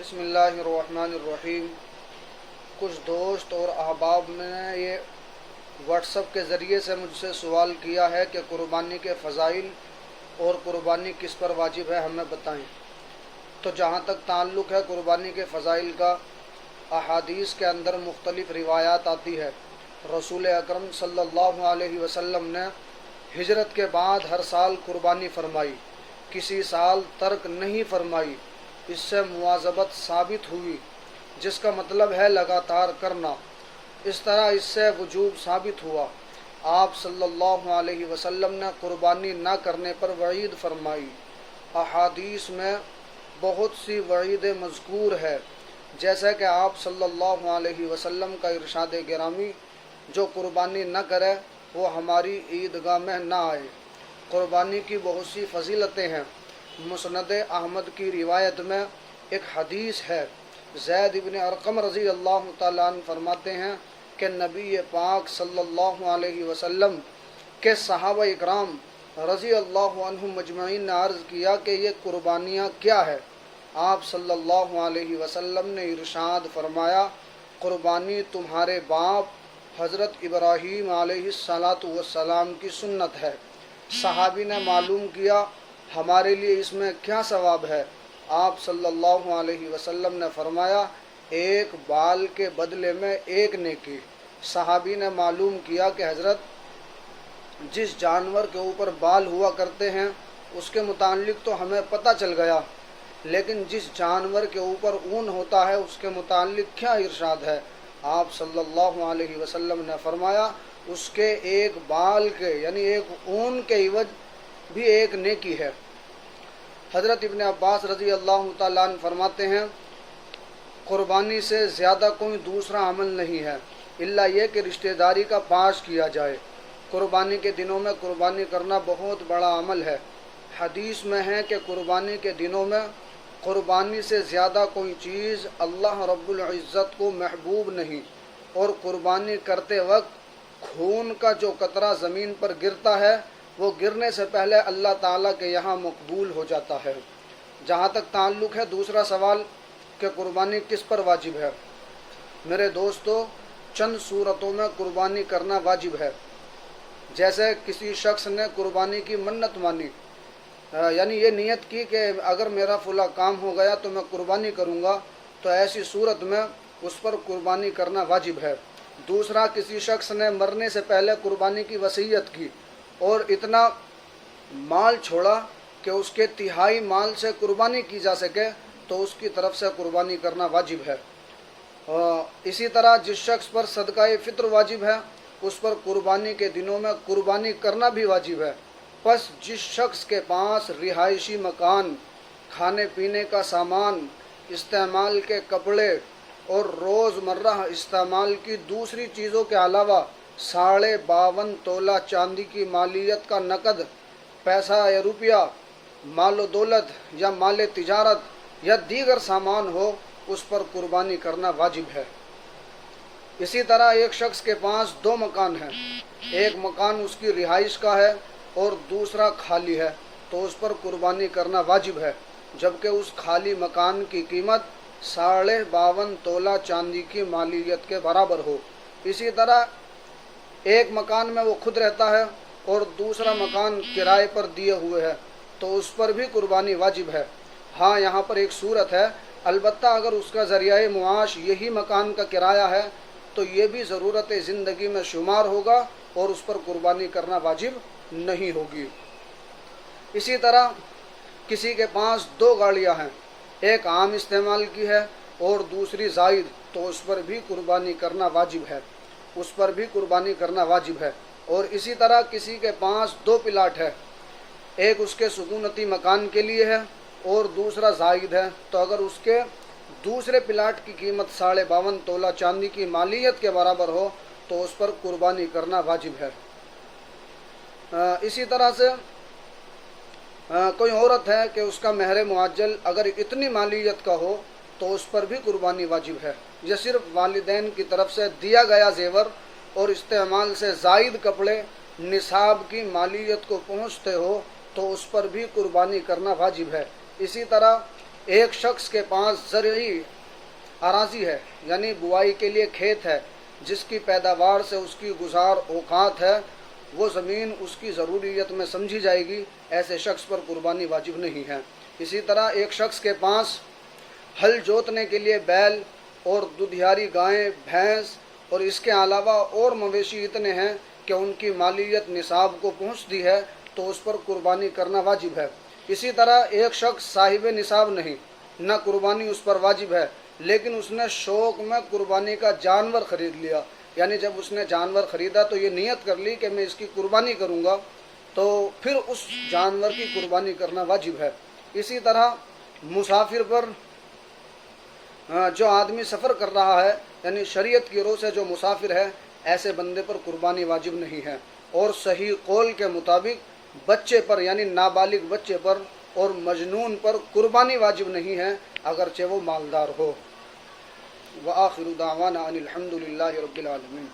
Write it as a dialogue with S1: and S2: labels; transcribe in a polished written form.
S1: بسم اللہ الرحمن الرحیم۔ کچھ دوست اور احباب نے یہ واٹس ایپ کے ذریعے سے مجھ سے سوال کیا ہے کہ قربانی کے فضائل اور قربانی کس پر واجب ہے ہمیں بتائیں۔ تو جہاں تک تعلق ہے قربانی کے فضائل کا، احادیث کے اندر مختلف روایات آتی ہے۔ رسول اکرم صلی اللہ علیہ وسلم نے ہجرت کے بعد ہر سال قربانی فرمائی، کسی سال ترک نہیں فرمائی۔ اس سے مواظبت ثابت ہوئی، جس کا مطلب ہے لگاتار کرنا۔ اس طرح اس سے وجوب ثابت ہوا۔ آپ صلی اللہ علیہ وسلم نے قربانی نہ کرنے پر وعید فرمائی۔ احادیث میں بہت سی وعید مذکور ہے، جیسے کہ آپ صلی اللہ علیہ وسلم کا ارشاد گرامی، جو قربانی نہ کرے وہ ہماری عیدگاہ میں نہ آئے۔ قربانی کی بہت سی فضیلتیں ہیں۔ مسند احمد کی روایت میں ایک حدیث ہے، زید بن ارقم رضی اللہ تعالیٰ عنہ فرماتے ہیں کہ نبی پاک صلی اللہ علیہ وسلم کے صحابہ اکرام رضی اللہ عنہم مجمعین نے عرض کیا کہ یہ قربانیاں کیا ہے؟ آپ صلی اللہ علیہ وسلم نے ارشاد فرمایا، قربانی تمہارے باپ حضرت ابراہیم علیہ السلام کی سنت ہے۔ صحابی نے معلوم کیا، ہمارے لیے اس میں کیا ثواب ہے؟ آپ صلی اللہ علیہ وسلم نے فرمایا، ایک بال کے بدلے میں ایک نیکی۔ صحابی نے معلوم کیا کہ حضرت جس جانور کے اوپر بال ہوا کرتے ہیں اس کے متعلق تو ہمیں پتہ چل گیا، لیکن جس جانور کے اوپر اون ہوتا ہے اس کے متعلق کیا ارشاد ہے؟ آپ صلی اللہ علیہ وسلم نے فرمایا، اس کے ایک بال کے یعنی ایک اون کے عوض بھی ایک نیکی ہے۔ حضرت ابن عباس رضی اللہ تعالیٰ عنہ فرماتے ہیں، قربانی سے زیادہ کوئی دوسرا عمل نہیں ہے الا یہ کہ رشتہ داری کا پاش کیا جائے۔ قربانی کے دنوں میں قربانی کرنا بہت بڑا عمل ہے۔ حدیث میں ہے کہ قربانی کے دنوں میں قربانی سے زیادہ کوئی چیز اللہ رب العزت کو محبوب نہیں، اور قربانی کرتے وقت خون کا جو قطرہ زمین پر گرتا ہے وہ گرنے سے پہلے اللہ تعالیٰ کے یہاں مقبول ہو جاتا ہے۔ جہاں تک تعلق ہے دوسرا سوال کہ قربانی کس پر واجب ہے، میرے دوستو چند صورتوں میں قربانی کرنا واجب ہے۔ جیسے کسی شخص نے قربانی کی منت مانی، یعنی یہ نیت کی کہ اگر میرا فلاں کام ہو گیا تو میں قربانی کروں گا، تو ایسی صورت میں اس پر قربانی کرنا واجب ہے۔ دوسرا، کسی شخص نے مرنے سے پہلے قربانی کی وصیت کی اور اتنا مال چھوڑا کہ اس کے تہائی مال سے قربانی کی جا سکے تو اس کی طرف سے قربانی کرنا واجب ہے۔ اسی طرح جس شخص پر صدقہ فطر واجب ہے اس پر قربانی کے دنوں میں قربانی کرنا بھی واجب ہے۔ پس جس شخص کے پاس رہائشی مکان، کھانے پینے کا سامان، استعمال کے کپڑے اور روز مرہ استعمال کی دوسری چیزوں کے علاوہ 52.5 تولہ چاندی کی مالیت کا نقد پیسہ یا روپیہ، مال و دولت یا مال تجارت یا دیگر سامان ہو، اس پر قربانی کرنا واجب ہے۔ اسی طرح ایک شخص کے پاس 2 مکان ہیں، ایک مکان اس کی رہائش کا ہے اور دوسرا خالی ہے، تو اس پر قربانی کرنا واجب ہے، جبکہ اس خالی مکان کی قیمت 52.5 تولہ چاندی کی مالیت کے برابر ہو۔ اسی طرح ایک مکان میں وہ خود رہتا ہے اور دوسرا مکان کرائے پر دیے ہوئے ہے، تو اس پر بھی قربانی واجب ہے۔ ہاں، یہاں پر ایک صورت ہے، البتہ اگر اس کا ذریعہ معاش یہی مکان کا کرایہ ہے تو یہ بھی ضرورت زندگی میں شمار ہوگا اور اس پر قربانی کرنا واجب نہیں ہوگی۔ اسی طرح کسی کے پاس 2 گاڑیاں ہیں، ایک عام استعمال کی ہے اور دوسری زائد، تو اس پر بھی قربانی کرنا واجب ہے، اس پر بھی قربانی کرنا واجب ہے۔ اور اسی طرح کسی کے پاس 2 پلاٹ ہے، ایک اس کے سکونتی مکان کے لیے ہے اور دوسرا زائد ہے، تو اگر اس کے دوسرے پلاٹ کی قیمت 52.5 تولہ چاندی کی مالیت کے برابر ہو تو اس پر قربانی کرنا واجب ہے۔ اسی طرح سے کوئی عورت ہے کہ اس کا مہر معجل اگر اتنی مالیت کا ہو تو اس پر بھی قربانی واجب ہے۔ یہ صرف والدین کی طرف سے دیا گیا زیور اور استعمال سے زائد کپڑے نصاب کی مالیت کو پہنچتے ہو تو اس پر بھی قربانی کرنا واجب ہے۔ اسی طرح ایک شخص کے پاس زرعی اراضی ہے، یعنی بوائی کے لیے کھیت ہے، جس کی پیداوار سے اس کی گزار اوقات ہے، وہ زمین اس کی ضروریت میں سمجھی جائے گی، ایسے شخص پر قربانی واجب نہیں ہے۔ اسی طرح ایک شخص کے پاس ہل جوتنے کے لیے بیل اور دودھیاری گائیں، بھینس اور اس کے علاوہ اور مویشی اتنے ہیں کہ ان کی مالیت نصاب کو پہنچتی ہے تو اس پر قربانی کرنا واجب ہے۔ اسی طرح ایک شخص صاحب نصاب نہیں، نہ قربانی اس پر واجب ہے، لیکن اس نے شوق میں قربانی کا جانور خرید لیا، یعنی جب اس نے جانور خریدا تو یہ نیت کر لی کہ میں اس کی قربانی کروں گا، تو پھر اس جانور کی قربانی کرنا واجب ہے۔ اسی طرح مسافر پر جو آدمی سفر کر رہا ہے، یعنی شریعت کی روح سے جو مسافر ہے، ایسے بندے پر قربانی واجب نہیں ہے۔ اور صحیح قول کے مطابق بچے پر، یعنی نابالغ بچے پر اور مجنون پر قربانی واجب نہیں ہے، اگرچہ وہ مالدار ہو۔ وآخر دعوانا ان الحمد للہ رب العالمین۔